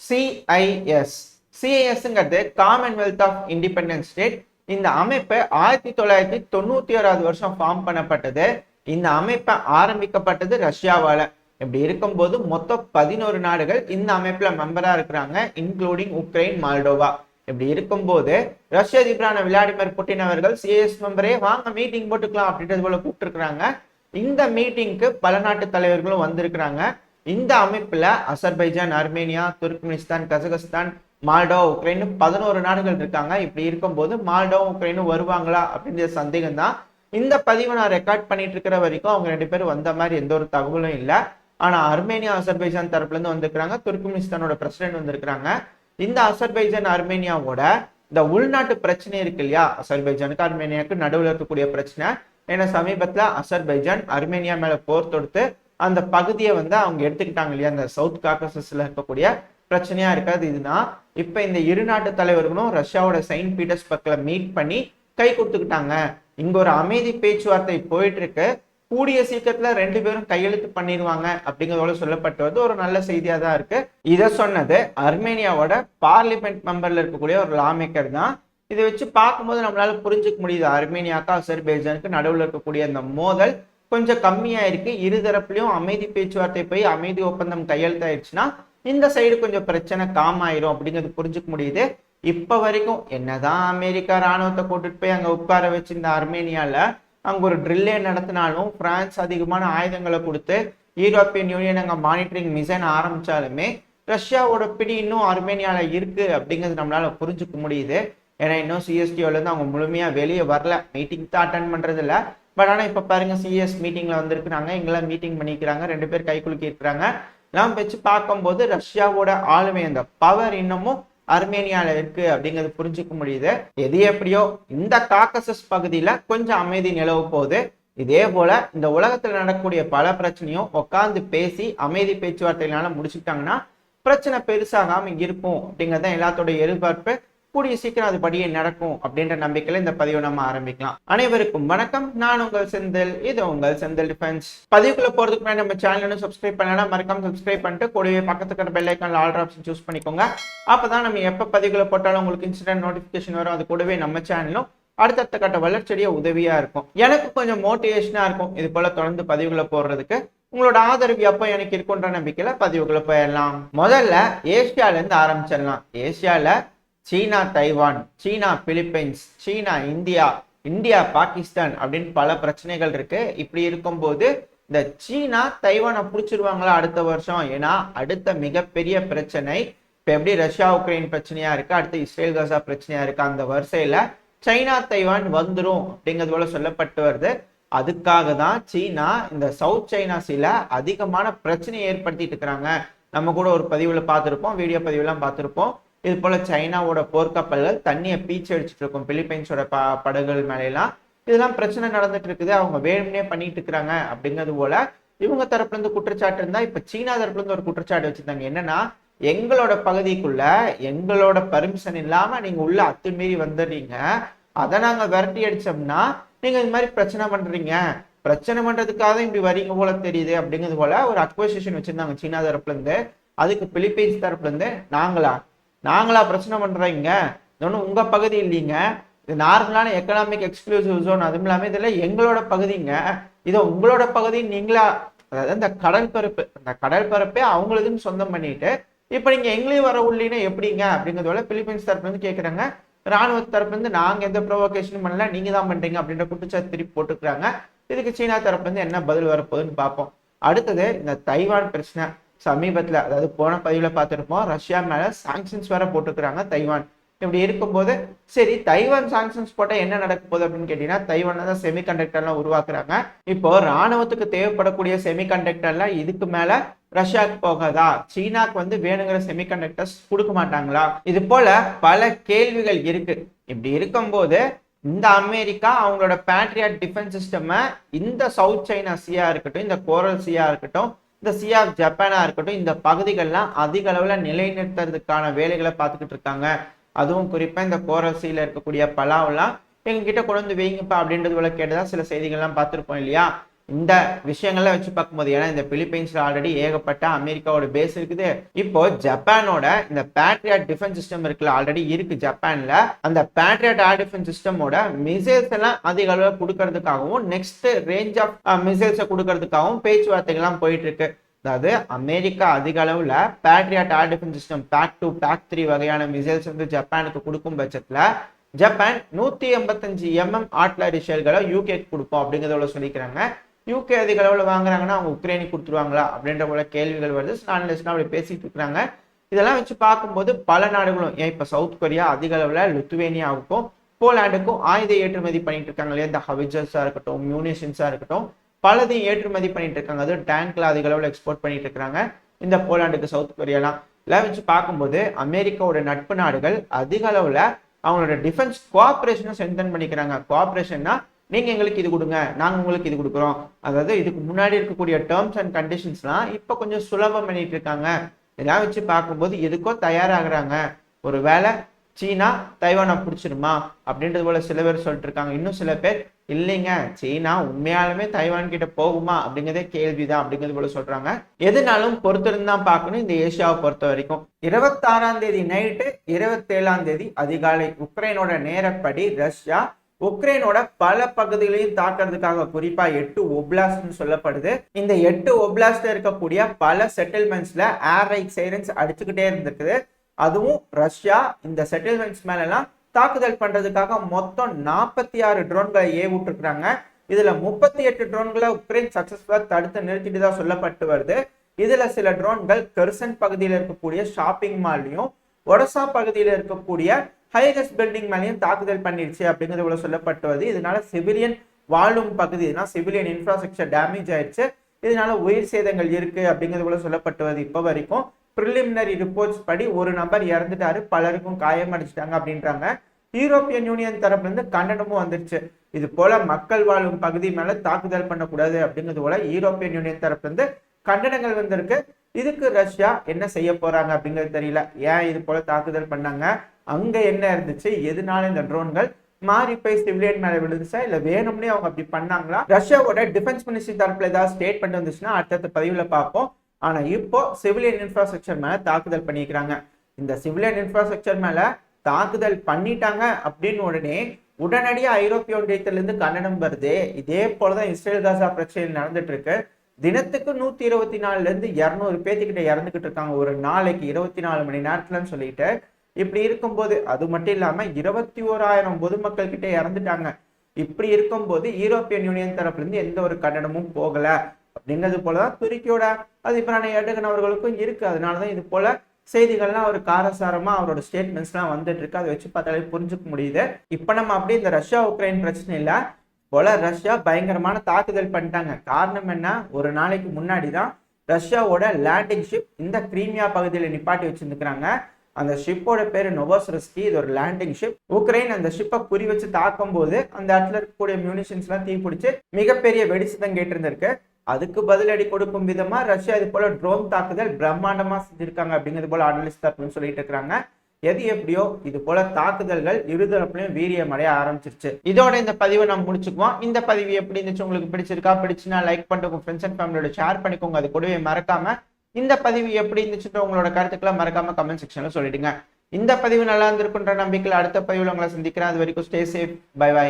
CIS. சிஐஎஸ்ங்கிறது commonwealth of independent state. இந்த அமைப்பு 1991 வருஷம் ஃபார்ம் பண்ணப்பட்டது. இந்த அமைப்பை ஆரம்பிக்கப்பட்டது ரஷ்யாவால. இப்படி இருக்கும்போது மொத்தம் 11 நாடுகள் இந்த அமைப்புல மெம்பரா இருக்கிறாங்க, இன்க்ளூடிங் உக்ரைன், மால்டோவா. இப்படி இருக்கும்போது ரஷ்ய அதிபரான விளாடிமிர் புட்டின் அவர்கள் சிஐஎஸ் மெம்பரே வாங்க மீட்டிங் போட்டுக்கலாம் அப்படின்றது போல கூப்பிட்டு இருக்கிறாங்க. இந்த மீட்டிங்க்கு பல நாட்டு தலைவர்களும் வந்திருக்கிறாங்க. இந்த அமைப்புல Azerbaijan, Armenia, Turkmenistan, Kazakhstan, Moldova, Ukraine 11 நாடுகள் இருக்காங்க. இப்படி இருக்கும்போது மால்டோவா, உக்ரைனும் வருவாங்களா அப்படின்ற சந்தேகம் தான். இந்த பதிவை நான் ரெக்கார்ட் பண்ணிட்டு இருக்கிற வரைக்கும் அவங்க 2 பேரும் வந்த மாதிரி எந்த ஒரு தகவலும் இல்லை. ஆனா அர்மேனியா, அசர்பைஜான் தரப்புல இருந்து வந்திருக்கிறாங்க. துர்க்மெனிஸ்தானோட பிரசிடென்ட் வந்திருக்கிறாங்க. இந்த அசர்பைஜான், அர்மேனியாவோட இந்த உள்நாட்டு பிரச்சனை இருக்கு இல்லையா, அசர்பைஜானுக்கு அர்மேனியாவுக்கு நடுவில் இருக்கக்கூடிய பிரச்சனை. ஏன்னா சமீபத்துல அசர்பைஜான் அர்மேனியா மேல போர் தொடுத்து அந்த பகுதியை அவங்க எடுத்துக்கிட்டாங்க இல்லையா, அந்த சவுத் காக்கசஸ்ல இருக்கக்கூடிய பிரச்சனையா இருக்காது. இதுதான் இப்ப இந்த இரு நாட்டு தலைவர்களும் ரஷ்யாவோட செயின்ட் பீட்டர்ஸ்பர்க்ல மீட் பண்ணி கை கொடுத்துக்கிட்டாங்க. இங்க ஒரு அமைதி பேச்சுவார்த்தை போயிட்டு இருக்கு. கூடிய சீக்கிரத்துல 2 பேரும் கையெழுத்து பண்ணிடுவாங்க அப்படிங்கிறதோட சொல்லப்பட்டு வந்து ஒரு நல்ல செய்தியா தான் இருக்கு. இதை சொன்னது அர்மேனியாவோட பார்லிமெண்ட் மெம்பர்ல இருக்கக்கூடிய ஒரு லா மேக்கர் தான். இதை வச்சு பார்க்கும்போது நம்மளால புரிஞ்சுக்க முடியுது, அர்மேனியாக்கா அசர்பைஜானுக்கு நடுவில் இருக்கக்கூடிய அந்த மோதல் கொஞ்சம் கம்மியா இருக்கு. இருதரப்புலயும் அமைதி பேச்சுவார்த்தை போய் அமைதி ஒப்பந்தம் கையெழுத்தாயிடுச்சுன்னா இந்த சைடு கொஞ்சம் பிரச்சனை காம் ஆயிரும் அப்படிங்கிறது புரிஞ்சுக்க முடியுது. இப்ப வரைக்கும் என்னதான் அமெரிக்கா ராணுவத்தை கூட்டிட்டு போய் அங்க உட்கார வச்சு இந்த அர்மேனியால அங்க ஒரு ட்ரில்லே நடத்தினாலும், பிரான்ஸ் அதிகமான ஆயுதங்களை கொடுத்து யூரோப்பியன் யூனியன் அங்க மானிட்டரிங் மிஷன் ஆரம்பிச்சாலுமே ரஷ்யாவோட பிடி இன்னும் அர்மேனியால இருக்கு அப்படிங்கிறது நம்மளால புரிஞ்சுக்க முடியுது. ஏன்னா இன்னும் சிஎஸ்டிஓல இருந்து அவங்க முழுமையா வெளியே வரல, மீட்டிங் தான் அட்டன் பண்றது இல்ல. பட் ஆனா இப்ப பாருங்க சிஎஸ் மீட்டிங்ல வந்திருக்கிறாங்க, எங்கெல்லாம் மீட்டிங் பண்ணிக்கிறாங்க, 2 பேர் கை குலுக்கி இருக்கிறாங்க. எல்லாம் வச்சு பார்க்கும்போது ரஷ்யாவோட ஆளுமை, அந்த பவர் இன்னமும் அர்மேனியால இருக்கு அப்படிங்கிறது புரிஞ்சுக்க முடியுது. எது எப்படியோ இந்த காக்கசஸ் பகுதியில கொஞ்சம் அமைதி நிலவு போகுது. இதே போல இந்த உலகத்துல நடக்கக்கூடிய பல பிரச்சனையும் உட்கார்ந்து பேசி அமைதி பேச்சுவார்த்தையினால முடிச்சுட்டாங்கன்னா பிரச்சனை பெருசாகாம இருக்கும் அப்படிங்கறத எல்லாத்தோட எதிர்பார்ப்பு. கூடிய சீக்கிரம் அது படியே நடக்கும் அப்படின்ற நம்பிக்கையில இந்த பதிவை நம்ம ஆரம்பிக்கலாம். அனைவருக்கும் வணக்கம், நான் உங்கள் செந்தில், இது உங்கள் செந்தில் டிஃபென்ஸ். பதிவுக்குள்ள போறதுக்கு முன்னாடி நம்ம சேனல் சப்ஸ்கிரைப் பண்ணலாம், மறக்காம சப்ஸ்கிரைப் பண்ணிட்டு கூடவே பக்கத்துக்கு பெல் ஐக்கான்ல ஆல் ஆப்ஷன் சூஸ் பண்ணிக்கோங்க. அப்பதான் நம்ம எப்ப பதிவுகளை போட்டாலும் உங்களுக்கு இன்ஸ்டன்ட் நோட்டிபிகேஷன் வரும். அது கூடவே நம்ம சேனலும் அடுத்தடுத்த கட்ட வளர்ச்சிய உதவியா இருக்கும். எனக்கு கொஞ்சம் மோட்டிவேஷனா இருக்கும் இது போல தொடர்ந்து பதிவுகளை போடுறதுக்கு. உங்களோட ஆதரவு எப்போ எனக்கு இருக்குன்ற நம்பிக்கையில பதிவுகளை போயிடலாம். முதல்ல ஏசியால இருந்து ஆரம்பிச்சிடலாம். ஏசியால சீனா தைவான், சீனா பிலிப்பைன்ஸ், சீனா இந்தியா, இந்தியா பாகிஸ்தான் அப்படின்னு பல பிரச்சனைகள் இருக்கு. இப்படி இருக்கும்போது இந்த சீனா தைவானை பிடிச்சிருவாங்களா அடுத்த வருஷம்? ஏன்னா அடுத்த மிகப்பெரிய பிரச்சனை இப்ப எப்படி ரஷ்யா உக்ரைன் பிரச்சனையா இருக்கு, அடுத்து இஸ்ரேல் காசா பிரச்சனையா இருக்கு, அந்த வரிசையில சைனா தைவான் வந்துரும் அப்படிங்கிறது போல சொல்லப்பட்டு வருது. அதுக்காக தான் சீனா இந்த சவுத் சைனா சீல அதிகமான பிரச்சனையை ஏற்படுத்திட்டு இருக்கிறாங்க. நம்ம கூட ஒரு பதிவுல பார்த்திருப்போம், வீடியோ பதிவுலாம் பார்த்திருப்போம். இது போல சைனாவோட போர்க்கப்பல்கள் தண்ணியை பீச்சு அடிச்சுட்டு இருக்கும் பிலிப்பைன்ஸோட படகுகள் மேலாம். இதெல்லாம் பிரச்சனை நடந்துட்டு இருக்குது, அவங்க வேணும்னே பண்ணிட்டு இருக்கிறாங்க அப்படிங்கிறது போல இவங்க தரப்புல இருந்து குற்றச்சாட்டு இருந்தா, இப்ப சீனா தரப்புல இருந்து ஒரு குற்றச்சாட்டு வச்சிருந்தாங்க. என்னன்னா, எங்களோட பகுதிக்குள்ள எங்களோட பர்மிஷன் இல்லாம நீங்க உள்ள அத்துமீறி வந்துடுறீங்க, அதை நாங்க விரட்டி அடிச்சோம்னா நீங்க இது மாதிரி பிரச்சனை பண்றீங்க, பிரச்சனை பண்றதுக்காக இப்படி வரீங்க போல தெரியுது அப்படிங்கிறது போல ஒரு அக்வசிஷன் வச்சிருந்தாங்க சீனா தரப்புல இருந்து. அதுக்கு பிலிப்பைன்ஸ் தரப்புல இருந்து நாங்களா பிரச்சனை பண்றீங்க, இன்னொன்னு உங்க பகுதி இல்லைங்க, இது நார்மலான எக்கனாமிக் எக்ஸ்க்ளூசிவ் ஜோன், அதுவும் இல்லாம இதுல எங்களோட பகுதிங்க, இதை உங்களோட பகுதி நீங்களா, அதாவது இந்த கடல் பரப்பு, அந்த கடல் பரப்பே அவங்களுக்குன்னு சொந்தம் பண்ணிட்டு இப்ப நீங்க எங்களையும் வர உள்ளீங்கன்னா எப்படிங்க அப்படிங்கிறதோட பிலிப்பைன்ஸ் தரப்புல இருந்து கேட்கறாங்க. ராணுவ தரப்புல இருந்து நாங்க எந்த ப்ரொவோகேஷனும் பண்ணல, நீங்க தான் பண்றீங்க அப்படின்ற குற்றச்சாட்டு திருப்பி போட்டுக்கிறாங்க. இதுக்கு சீனா தரப்புல இருந்து என்ன பதில் வரப்போகுதுன்னு பார்ப்போம். அடுத்தது இந்த தைவான் பிரச்சனை. சமீபத்துல, அதாவது போன பதிவுல பார்த்திருப்போம், ரஷ்யா மேல சாங்ஷன்ஸ் வேற போட்டுக்கிறாங்க தைவான். இப்படி இருக்கும்போது சரி தைவான் சாங்ஷன்ஸ் போட்டா என்ன நடக்க போகுது அப்படின்னு கேட்டீங்கன்னா, தைவான்ல தான் செமிகண்டக்டர்லாம் உருவாக்குறாங்க. இப்போ ராணுவத்துக்கு தேவைப்படக்கூடிய செமிகண்டக்டர்லாம் இதுக்கு மேல ரஷ்யாவுக்கு போகாதா? சீனாக்கு வேணுங்கிற செமிகண்டக்டர்ஸ் கொடுக்க மாட்டாங்களா? இது போல பல கேள்விகள் இருக்கு. இப்படி இருக்கும்போது இந்த அமெரிக்கா அவங்களோட பேட்ரியாட் டிஃபென்ஸ் சிஸ்டம் இந்த சவுத் சைனா சீயா இருக்கட்டும், இந்த கோரல் சீயா இருக்கட்டும், இந்த சி ஆஃப் ஜப்பானா இருக்கட்டும், இந்த பகுதிகள்லாம் அதிக அளவுல நிலைநிறுத்துறதுக்கான வேலைகளை பார்த்துக்கிட்டு இருக்காங்க. அதுவும் குறிப்பா இந்த கோரல் சீல இருக்கக்கூடிய பலாவெல்லாம் எங்க கிட்ட கொண்டு வந்து வைங்கப்பா அப்படின்றது போல கேட்டதா சில செய்திகள்லாம் பார்த்திருப்போம் இல்லையா? இந்த விஷயங்கள்லாம் வச்சு பார்க்கும்போது, ஏன்னா இந்த பிலிப்பைன்ஸ்ல ஆல்ரெடி ஏகப்பட்ட அமெரிக்காவோட பேஸ் இருக்குது. இப்போ ஜப்பானோட இந்த பேட்ரியாட் டிஃபென்ஸ் சிஸ்டம் இருக்குல்ல, ஆல்ரெடி இருக்கு ஜப்பான்ல. அந்த பேட்ரியாட் ஏர் டிஃபென்ஸ் சிஸ்டமோட மிசைல்ஸ் எல்லாம் அதிக அளவுல கொடுக்கறதுக்காகவும் நெக்ஸ்ட் ரேஞ்ச் ஆஃப் மிசைல்ஸை கொடுக்கறதுக்காகவும் பேச்சுவார்த்தைகள்லாம் போயிட்டு இருக்கு. அதாவது அமெரிக்கா அதிக அளவுல patriot air defence system PAC 2 PAC 3 வகையான மிசைல்ஸ் வந்து ஜப்பானுக்கு கொடுக்கும் பட்சத்துல ஜப்பான் 185 ஆர்ட்லரி ஷெல்களை யூகே கொடுப்போம் அப்படிங்கிறத சொல்லிக்கிறாங்க. யூகே அதிக அளவில் வாங்குறாங்கன்னா அவங்க உக்ரைனுக்கு கொடுத்துருவாங்களா அப்படின்ற போல கேள்விகள் வருது. அனலிஸ்ட்லாம் அப்படி பேசிட்டு இருக்கிறாங்க. இதெல்லாம் வச்சு பார்க்கும்போது பல நாடுகளும், ஏன் இப்போ சவுத் கொரியா அதிக அளவில் லித்துவேனியாவுக்கும் போலாண்டுக்கும் ஆயுத ஏற்றுமதி பண்ணிட்டு இருக்காங்க இல்லையா, இந்த ஹவிஜர்ஸா இருக்கட்டும், மியூனிஷன்ஸா இருக்கட்டும், பலதையும் ஏற்றுமதி பண்ணிட்டு இருக்காங்க. அது டேங்க்ல அதிக அளவில் எக்ஸ்போர்ட் பண்ணிட்டு இருக்காங்க இந்த போலாண்டுக்கு சவுத் கொரியாலாம். இதெல்லாம் வச்சு பார்க்கும்போது அமெரிக்காவோட நட்பு நாடுகள் அதிக அளவில் அவங்களோட டிஃபென்ஸ் கோஆபரேஷனை ஸ்ட்ரென்தன் பண்ணிக்கிறாங்க. கோஆபரேஷன்னா நீங்க எங்களுக்கு இது கொடுங்க, நாங்க உங்களுக்கு இது கொடுக்குறோம். அதாவது இதுக்கு முன்னாடி இருக்கக்கூடிய டேர்ம்ஸ் அண்ட் கண்டிஷன்ஸ்லாம் இப்ப கொஞ்சம் சுலபம் பண்ணிட்டு இருக்காங்க. இதெல்லாம் வச்சு பார்க்கும்போது எதுக்கோ தயாராகிறாங்க. ஒரு வேளை சீனா தைவானை பிடிச்சிருமா அப்படின்றது போல சில பேர் சொல்லிட்டு இருக்காங்க. இன்னும் சில பேர் இல்லைங்க, சீனா உண்மையாலுமே தைவான் கிட்ட போகுமா அப்படிங்கிறதே கேள்விதான் அப்படிங்கிறது போல சொல்றாங்க. எதுனாலும் பொறுத்திருந்தான் பார்க்கணும். இந்த ஏசியாவை பொறுத்த வரைக்கும் 26ஆம் தேதி நைட்டு 27ஆம் தேதி அதிகாலை உக்ரைனோட நேரப்படி ரஷ்யா உக்ரைனோட பல பகுதிகளையும் தாக்குறதுக்காக, குறிப்பா 8 ஒப்லாஸ்ட்னு சொல்லப்படுது. இந்த 8 ஒப்லாஸ்ட்ல இருக்கக்கூடிய பல செட்டில்மெண்ட்ஸ்ல ஏர் ரைட் சைரன்ஸ் அடிச்சுக்கிட்டே இருந்திருக்குது. அதுவும் ரஷ்யா இந்த செட்டில்மெண்ட்ஸ் மேல எல்லாம் தாக்குதல் பண்றதுக்காக மொத்தம் 46 ட்ரோன்களை ஏவிட்டுருக்காங்க. இதுல 38 ட்ரோன்களை உக்ரைன் சக்சஸ்ஃபுல்லா தடுத்து நிறுத்திட்டு தான் சொல்லப்பட்டு வருது. இதுல சில ட்ரோன்கள் கெர்சன் பகுதியில் இருக்கக்கூடிய ஷாப்பிங் மால்லையும் ஒடசா பகுதியில் இருக்கக்கூடிய ஹைரஸ் பில்டிங் மேலேயும் தாக்குதல் பண்ணிருச்சு அப்படிங்கிறது சொல்லப்பட்டு வருது. இதனால சிவிலியன் வாழும் பகுதி, சிவிலியன் இன்ஃப்ராஸ்ட்ரக்சர் டேமேஜ் ஆயிடுச்சு. இதனால உயிர் சேதங்கள் இருக்கு அப்படிங்கிறது சொல்லப்பட்டு வருது. இப்போ வரைக்கும் பிரிலிமினரி ரிப்போர்ட்ஸ் படி ஒரு நபர் இறந்துட்டாரு, பலருக்கும் காயம் அடிச்சிட்டாங்க அப்படின்றாங்க. யூரோப்பியன் யூனியன் தரப்புல இருந்து கண்டனமும் வந்துருச்சு. இது போல மக்கள் வாழும் பகுதி மேல தாக்குதல் பண்ணக்கூடாது அப்படிங்கிறது போல யூரோப்பியன் யூனியன் தரப்புல இருந்து கண்டனங்கள் வந்திருக்கு. இதுக்கு ரஷ்யா என்ன செய்ய போறாங்க அப்படிங்கிறது தெரியல. ஏன் இது போல தாக்குதல் பண்ணாங்க, அங்க என்ன இருந்துச்சு, எதனால இந்த ட்ரோன்கள் மாறி போய் சிவிலியன் மேல விழுந்துச்சா, இல்ல வேணும்னே அவங்க அப்படி பண்ணாங்களா? ரஷ்யாவோட டிஃபென்ஸ் மினிஸ்ட்ரி தரப்புல ஏதாவது ஸ்டேட்மெண்ட் வந்துச்சுன்னா அடுத்த பதிவுல பார்ப்போம். ஆனா இப்போ சிவிலியன் இன்ஃப்ராஸ்ட்ரக்சர் மேல தாக்குதல் பண்ணிக்கிறாங்க. இந்த சிவிலியன் இன்ஃப்ராஸ்ட்ரக்சர் மேல தாக்குதல் பண்ணிட்டாங்க அப்படின்னு உடனடியா ஐரோப்பிய ஒன்றியத்திலிருந்து கண்டனம் வருது. இதே போலதான் இஸ்ரேல் காசா பிரச்சனை நடந்துட்டு இருக்கு. தினத்துக்கு 124ல இருந்து 200 பேர்த்துக்கிட்ட இறந்துகிட்டு இருக்காங்க ஒரு நாளைக்கு 24 மணி நேரத்துலன்னு சொல்லிட்டு. இப்படி இருக்கும்போது, அது மட்டும் இல்லாம 21,000 பொதுமக்கள் கிட்ட இறந்துட்டாங்க. இப்படி இருக்கும்போது யூரோப்பியன் யூனியன் தரப்புல இருந்து எந்த ஒரு கண்டனமும் போகல அப்படிங்கிறது போலதான் துருக்கியோட அதிபரான எர்டகன் அவர்களுக்கும் இருக்கு. அதனாலதான் இது போல செய்திகள்லாம் அவர் காரசாரமா அவரோட ஸ்டேட்மெண்ட்ஸ் எல்லாம் வந்துட்டு இருக்கு. அதை வச்சு பார்த்தாலே புரிஞ்சுக்க முடியுது. இப்ப நம்ம அப்படியே இந்த ரஷ்யா உக்ரைன் பிரச்சனை இல்ல போல ரஷ்யா பயங்கரமான தாக்குதல் பண்ணிட்டாங்க. காரணம் என்ன, ஒரு நாளைக்கு முன்னாடி தான் ரஷ்யாவோட லேண்டிங் ஷிப் இந்த கிரீமியா பகுதியில் நிப்பாட்டி வச்சிருந்துக்கிறாங்க. அந்த ஷிப்போட பேரு நோவோசரஸ்கி. இது ஒரு லேண்டிங் ஷிப். உக்ரைன் அந்த ஷிப்பை குறி வச்சு தாக்கும் போது அந்த இடத்துல இருக்கக்கூடிய மியூனிஷன்ஸ் எல்லாம் தீப்பிடிச்சு மிகப்பெரிய வெடிச்சுதான் கேட்டிருந்திருக்கு. அதுக்கு பதிலடி கொடுக்கும் விதமா ரஷ்யா இது போல ட்ரோன் தாக்குதல் பிரம்மாண்டமா செஞ்சிருக்காங்க அப்படிங்கிறது போல அனலிஸ்ட் அப்படின்னு சொல்லிட்டு இருக்காங்க. எது எப்படியோ இது போல தாக்குதல்கள் இருதரப்புலையும் வீரியம் அடைய ஆரம்பிச்சிருச்சு. இதோட இந்த பதிவை நம்ம முடிச்சுக்குவோம். இந்த பதிவு எப்படி இருந்துச்சு, உங்களுக்கு பிடிச்சிருக்கா? பிடிச்சுன்னா லைக் பண்ணிட்டு உங்க ஃப்ரெண்ட்ஸ் அண்ட் ஃபேமிலியோட ஷேர் பண்ணிக்கோங்க. அது கூடவே மறக்காம இந்த பதிவு எப்படி இருந்துச்சுன்னு உங்களோட கருத்துக்களை மறக்காம கமெண்ட் செக்ஷன்ல சொல்லிடுங்க. இந்த பதிவு நல்லா இருந்திருக்குன்ற நம்பிக்கையில் அடுத்த பதிவுல உங்களை சந்திக்கிறேன். அது வரைக்கும் ஸ்டே சேஃப். By by.